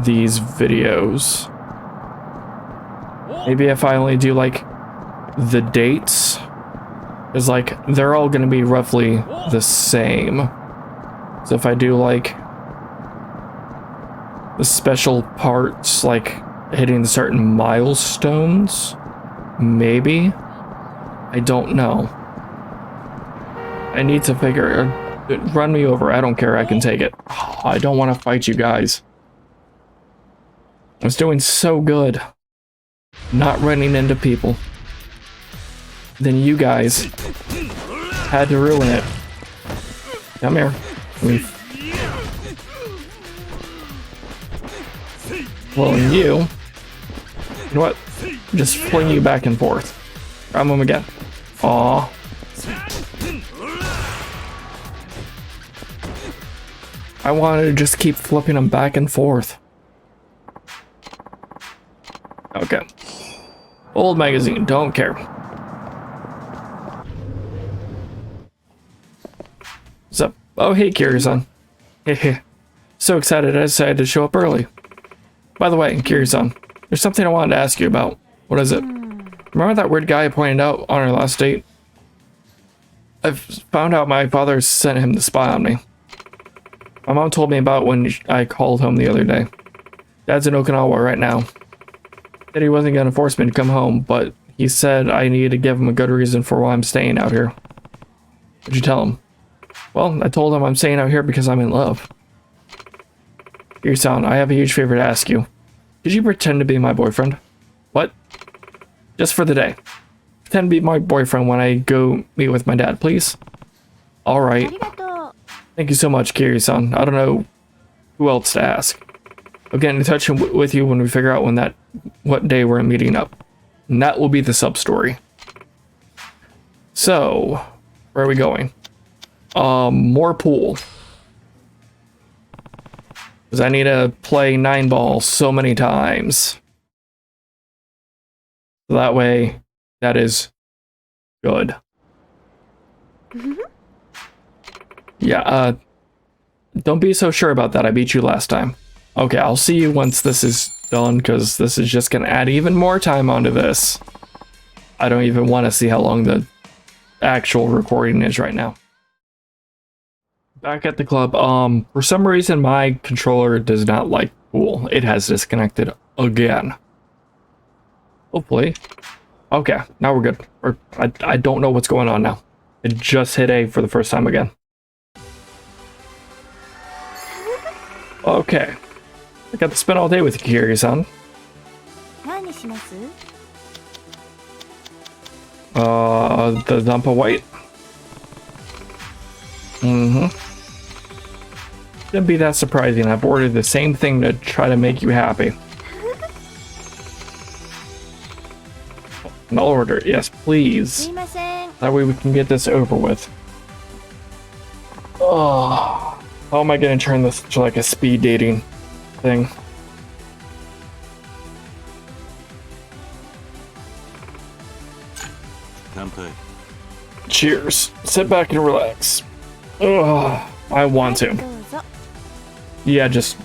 these videos. Maybe if I only do like the dates, is like they're all going to be roughly the same. So if I do like the special parts, like hitting certain milestones, maybe. I don't know. I need to figure. Run me over. I don't care. I can take it. Oh, I don't want to fight you guys. I was doing so good. Not running into people. Then you guys had to ruin it. Come here. Well, and you know what? Just fling you back and forth. Grab him again. Aw. I wanted to just keep flipping them back and forth. Okay. Old magazine, don't care. Oh, hey, Kiryu-san. Hehe. So excited I decided to show up early. By the way, Kiryu-san, there's something I wanted to ask you about. What is it? Remember that weird guy I pointed out on our last date? I've found out my father sent him to spy on me. My mom told me about when I called home the other day. Dad's in Okinawa right now. Said he wasn't going to force me to come home, but he said I needed to give him a good reason for why I'm staying out here. What'd you tell him? Well, I told him I'm staying out here because I'm in love. Kiryu-san, I have a huge favor to ask you. Could you pretend to be my boyfriend? What? Just for the day. Pretend to be my boyfriend when I go meet with my dad, please. Alright. Thank you so much, Kiryu-san. I don't know who else to ask. I'll get in touch with you when we figure out what day we're meeting up. And that will be the sub-story. So, where are we going? More pool. Because I need to play 9 ball so many times. So that way, that is good. Yeah, don't be so sure about that. I beat you last time. Okay, I'll see you once this is done, because this is just going to add even more time onto this. I don't even want to see how long the actual recording is right now. Back at the club, for some reason my controller does not like pool. It has disconnected again. Hopefully. Okay, now we're good. I don't know what's going on now. It just hit A for the first time again. Okay. I got to spend all day with you, Kiryu-san. The dump of white. Shouldn't be that surprising. I've ordered the same thing to try to make you happy. An order, yes, please. That way we can get this over with. Oh, how am I gonna turn this to like a speed dating thing? Cheers. Sit back and relax. Ugh, I want to. Yeah, just.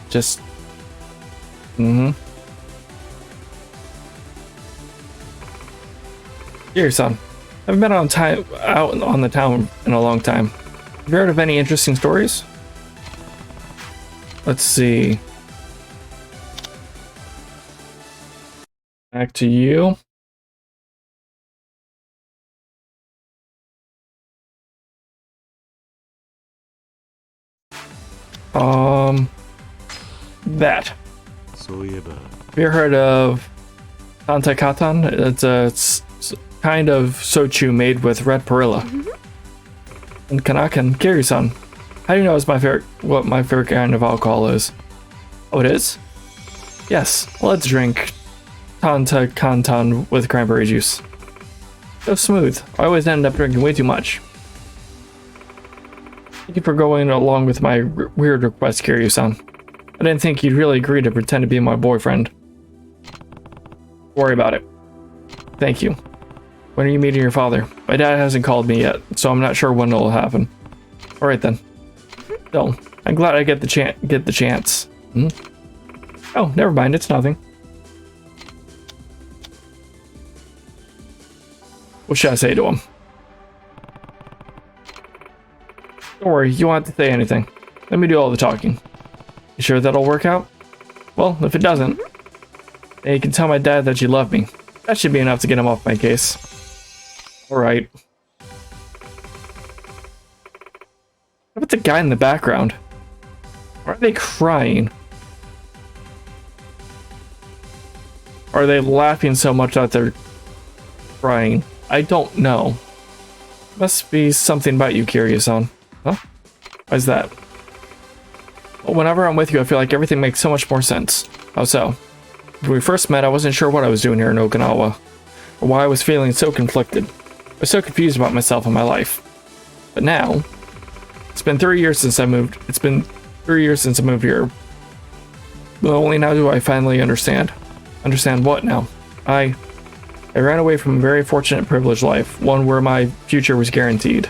Here, son. I haven't been out on the town in a long time. Have you heard of any interesting stories? Let's see. Back to you. That. Have you heard of Tantai Katan? It's kind of sochu made with red perilla. And Kanakan, Kiryu-san. How do you know it's what my favorite kind of alcohol is? Oh, it is? Yes, let's drink Tantai Katan with cranberry juice. So smooth. I always end up drinking way too much. Thank you for going along with my weird request, Kiryu-san. I didn't think you'd really agree to pretend to be my boyfriend. Don't worry about it. Thank you. When are you meeting your father? My dad hasn't called me yet, so I'm not sure when it'll happen. Alright then. So, I'm glad I get the chance. Oh, never mind, it's nothing. What should I say to him? Don't worry, you won't have to say anything. Let me do all the talking. You sure that'll work out? Well, if it doesn't, then you can tell my dad that you love me. That should be enough to get him off my case. Alright. What about the guy in the background? Why are they crying? Or are they laughing so much that they're crying? I don't know. Must be something about you, Kiryu-san. Huh? Why's that? Well, whenever I'm with you, I feel like everything makes so much more sense. How so? When we first met, I wasn't sure what I was doing here in Okinawa, or why I was feeling so conflicted. I was so confused about myself and my life. But now, it's been 3 years since I moved. It's been 3 years since I moved here. But only now do I finally understand. Understand what now? I ran away from a very fortunate, privileged life, one where my future was guaranteed.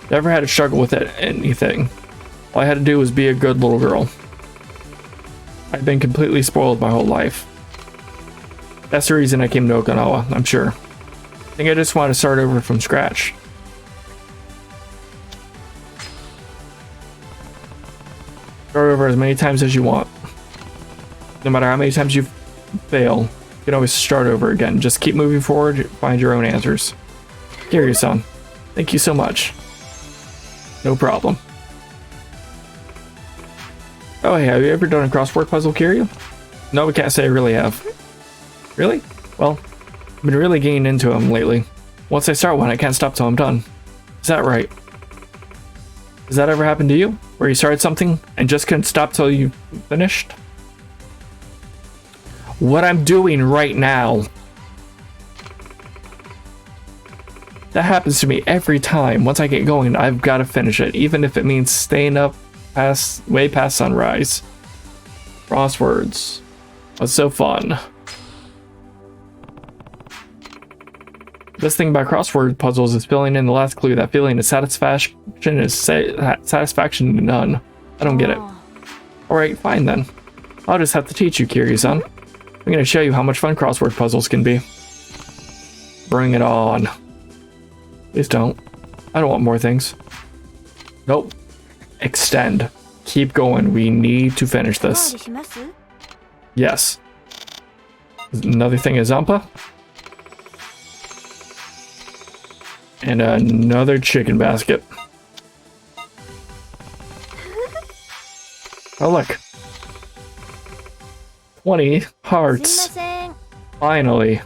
Never had to struggle with anything. All I had to do was be a good little girl. I've been completely spoiled my whole life. That's the reason I came to Okinawa, I'm sure. I think I just want to start over from scratch. Start over as many times as you want. No matter how many times you fail, you can always start over again. Just keep moving forward, find your own answers. Kiryu-san, thank you so much. No problem. Oh hey, have you ever done a crossword puzzle, Kiryu? No, we can't say I really have. Really? Well, I've been really getting into them lately. Once I start one, I can't stop till I'm done. Is that right? Has that ever happened to you? Where you started something and just couldn't stop till you finished? What I'm doing right now. That happens to me every time. Once I get going, I've got to finish it, even if it means staying up way past sunrise. Crosswords. That's so fun. Best thing about crossword puzzles is filling in the last clue. That feeling of satisfaction is satisfaction to none. I don't get it. Alright, fine then. I'll just have to teach you, Kiryu-san. I'm gonna show you how much fun crossword puzzles can be. Bring it on. Please don't. I don't want more things. Nope. Extend. Keep going. We need to finish this. Yes. Another thing is Zampa. And another chicken basket. Oh look. 20 hearts. Finally.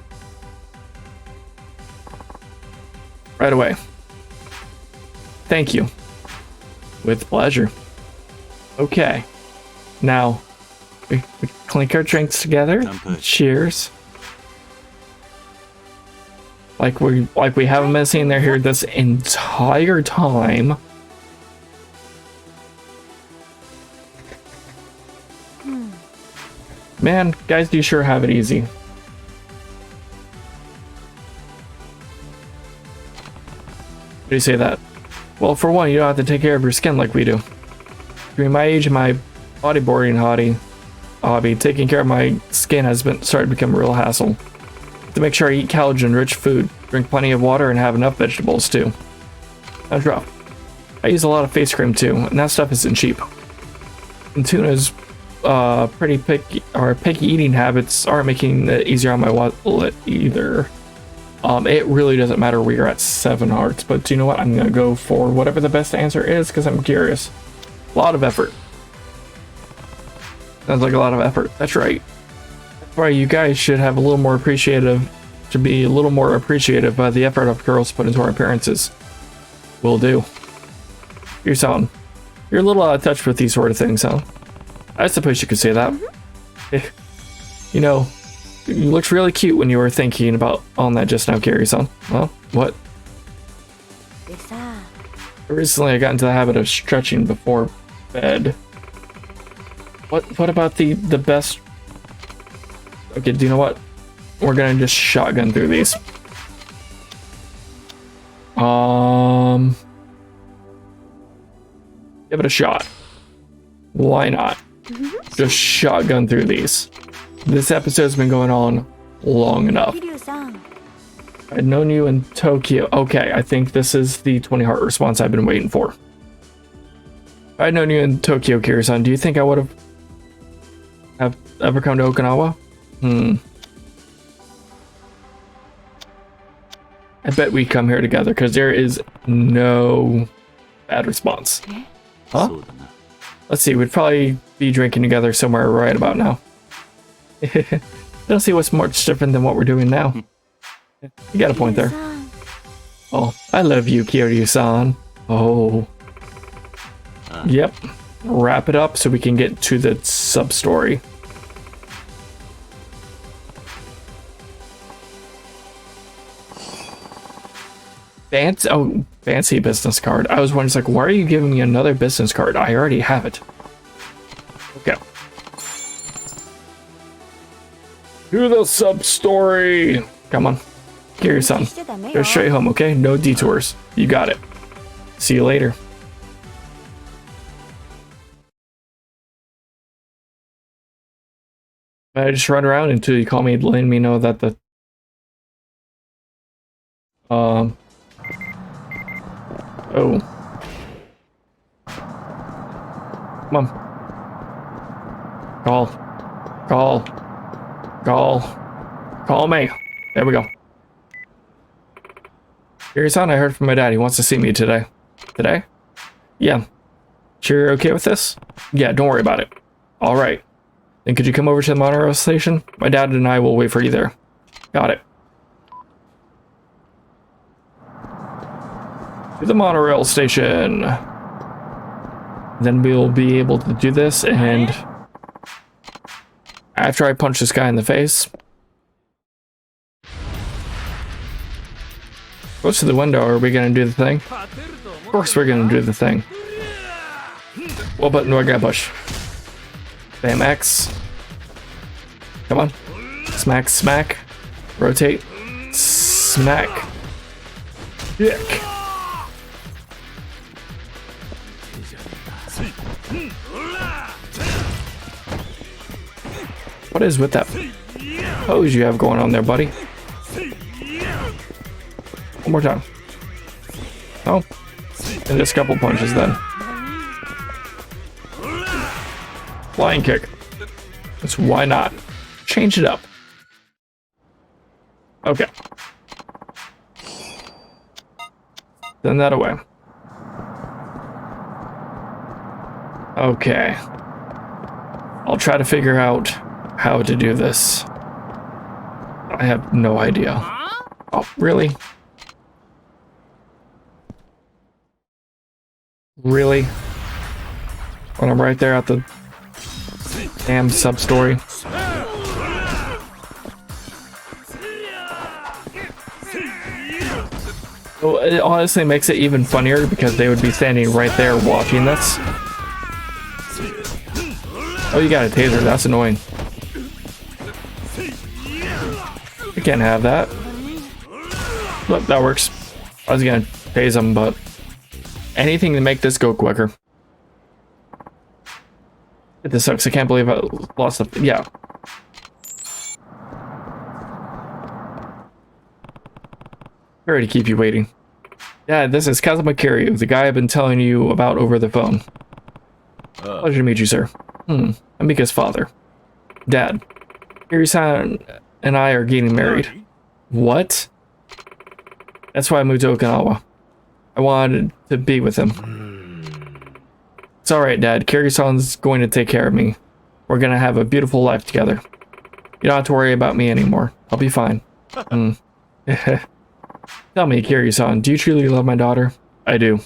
Right away. Thank you. With pleasure. Okay. Now, we clink our drinks together. Cheers. Like we haven't been sitting there here this entire time. Man, guys do sure have it easy. How do you say that? Well, for one, you don't have to take care of your skin like we do. During my age and my bodyboarding hobby, taking care of my skin has started to become a real hassle. To make sure I eat collagen-rich food, drink plenty of water, and have enough vegetables too. That's rough. I use a lot of face cream too, and that stuff isn't cheap. And Tuna's pretty picky eating habits aren't making it easier on my wallet either. It really doesn't matter where you're at 7 hearts, but do you know what? I'm gonna go for whatever the best answer is because I'm curious. A lot of effort. Sounds like a lot of effort. That's right. That's why you guys should have a little more appreciative, should be a little more appreciative of the effort of girls put into our appearances. Will do. You're a little out of touch with these sort of things, huh? I suppose you could say that. You know, you looked really cute when you were thinking about on that just now, Kiryu-san. Well, what? Recently, I got into the habit of stretching before bed. What about the best? Okay, do you know what? We're gonna just shotgun through these. Give it a shot. Why not? Just shotgun through these. This episode's been going on long enough. I'd known you in Tokyo. Okay, I think this is the 20 heart response I've been waiting for. If I'd known you in Tokyo, Kiryu-san, do you think I would have ever come to Okinawa? I bet we come here together because there is no bad response. Huh? Let's see, we'd probably be drinking together somewhere right about now. I don't see what's much different than what we're doing now. You got a point there. Oh, I love you, Kiryu-san. Oh. Yep. Wrap it up so we can get to the sub-story. Fancy business card. I was wondering, like, why are you giving me another business card? I already have it. Okay. To the sub-story. Come on. Kiryu-san. Go straight home, okay? No detours. You got it. See you later. I just run around until you call me, letting me know that the oh. Come on. Call me. There we go. Here's on. I heard from my dad. He wants to see me today. Today? Yeah. Sure you're okay with this? Yeah, don't worry about it. All right. Then could you come over to the monorail station? My dad and I will wait for you there. Got it. To the monorail station. Then we'll be able to do this, and after I punch this guy in the face, close to the window. Are we gonna do the thing? Of course we're gonna do the thing. What button do I gotta push? Bam, X. Come on. Smack, smack. Rotate. Smack. Dick. What is with that pose you have going on there, buddy? One more time. Oh. And just a couple punches then. Flying kick. That's why not. Change it up. Okay. Send that away. Okay. I'll try to figure out how to do this. I have no idea. Oh, really? Really? When I'm right there at the damn sub-story. Well, it honestly makes it even funnier because they would be standing right there watching this. Oh, you got a taser. That's annoying. We can't have that. Look, that works. I was gonna tase him, but anything to make this go quicker. This sucks. I can't believe I lost the... Yeah. Sorry to keep you waiting. Yeah, this is Kazuma Kiryu, the guy I've been telling you about over the phone. Pleasure to meet you, sir. Amika's father. Dad. Kiryu-san and I are getting married. What? That's why I moved to Okinawa. I wanted to be with him. It's alright, Dad. Kiryu-san's going to take care of me. We're gonna have a beautiful life together. You don't have to worry about me anymore. I'll be fine. Tell me, Kiryu-san, do you truly love my daughter? I do.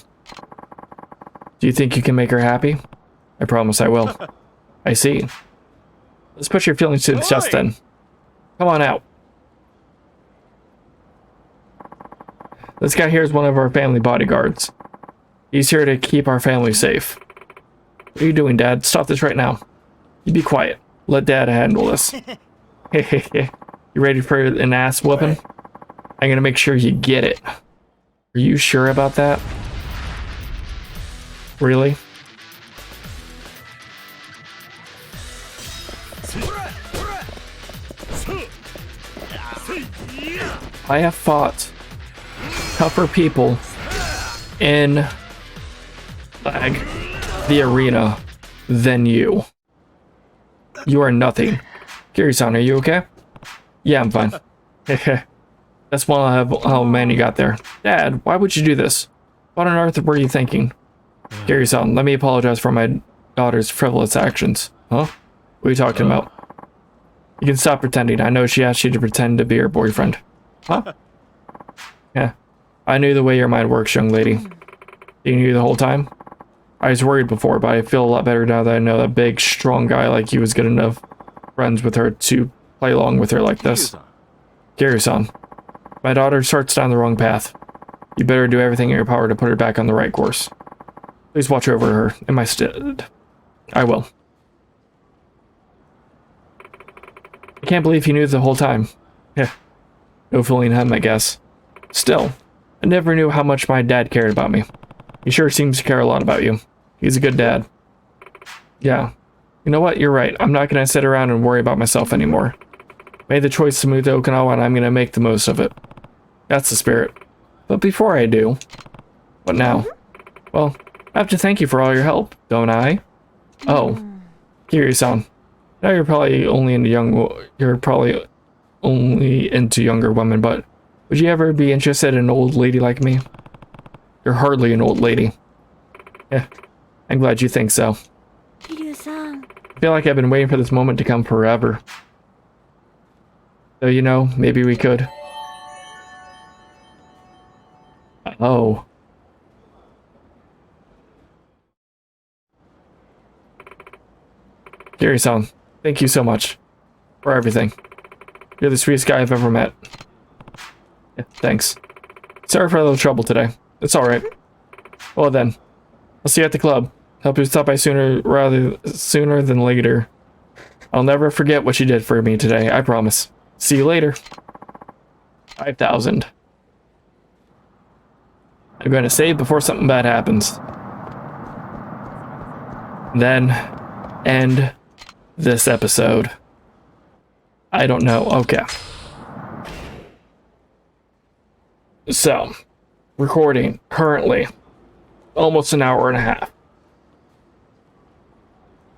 Do you think you can make her happy? I promise I will. I see. Let's put your feelings to the test then. Come on out. This guy here is one of our family bodyguards. He's here to keep our family safe. What are you doing, Dad? Stop this right now. You be quiet. Let Dad handle this. You ready for an ass whooping? I'm gonna make sure you get it. Are you sure about that? Really? I have fought tougher people in like the arena than you. You are nothing. Kiryu-san, are you okay? Yeah, I'm fine. That's one of how man you got there. Dad, why would you do this? What on earth were you thinking? Kiryu-san, let me apologize for my daughter's frivolous actions. Huh? What are you talking about? You can stop pretending. I know she asked you to pretend to be her boyfriend. Huh? Yeah. I knew the way your mind works, young lady. You knew the whole time? I was worried before, but I feel a lot better now that I know that big, strong guy like you is good enough friends with her to play along with her like this. Kiryu-san, my daughter starts down the wrong path. You better do everything in your power to put her back on the right course. Please watch over her in my stead. I will. I can't believe he knew the whole time. Yeah. No fooling him, I guess. Still, I never knew how much my dad cared about me. He sure seems to care a lot about you. He's a good dad. Yeah. You know what? You're right. I'm not gonna sit around and worry about myself anymore. Made the choice to move to Okinawa and I'm gonna make the most of it. That's the spirit. But before I do, what now? Well, I have to thank you for all your help, don't I? Oh, Kiryu-san. Now you're probably only into younger women, but would you ever be interested in an old lady like me? You're hardly an old lady. Yeah, I'm glad you think so. Kiryu-san. I feel like I've been waiting for this moment to come forever. So, you know, maybe we could. Oh. Kiryu-san, thank you so much for everything. You're the sweetest guy I've ever met. Yeah, thanks. Sorry for a little trouble today. It's alright. Well then, I'll see you at the club. Hope you stop by sooner than later. I'll never forget what you did for me today, I promise. See you later. 5,000. I'm going to save before something bad happens. Then end this episode. I don't know. Okay. So, recording currently almost an hour and a half.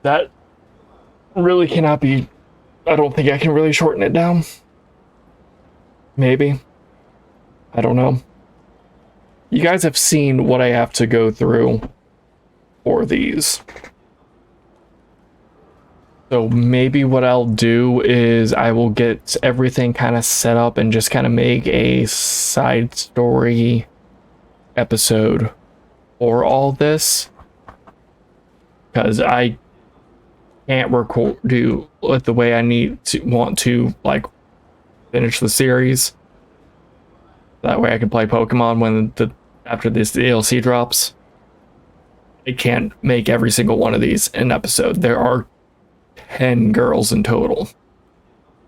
That really cannot be. I don't think I can really shorten it down. Maybe. I don't know. You guys have seen what I have to go through for these. So maybe what I'll do is I will get everything kind of set up and just kind of make a side story episode for all this. Because I can't do it the way I want to like finish the series. That way I can play Pokemon when after this DLC drops. I can't make every single one of these an episode. There are 10 girls in total.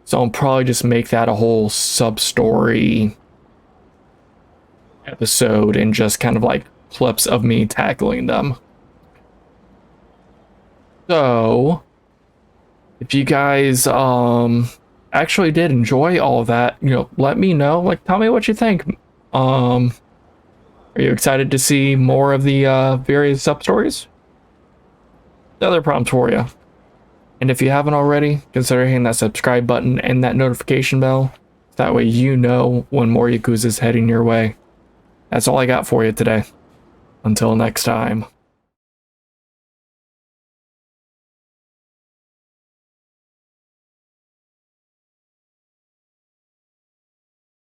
So I'll probably just make that a whole sub-story episode and just kind of like clips of me tackling them. So if you guys actually did enjoy all of that, you know, let me know. Like, tell me what you think. Are you excited to see more of the various sub-stories? The other prompts for you. And if you haven't already, consider hitting that subscribe button and that notification bell. That way you know when more Yakuza is heading your way. That's all I got for you today. Until next time.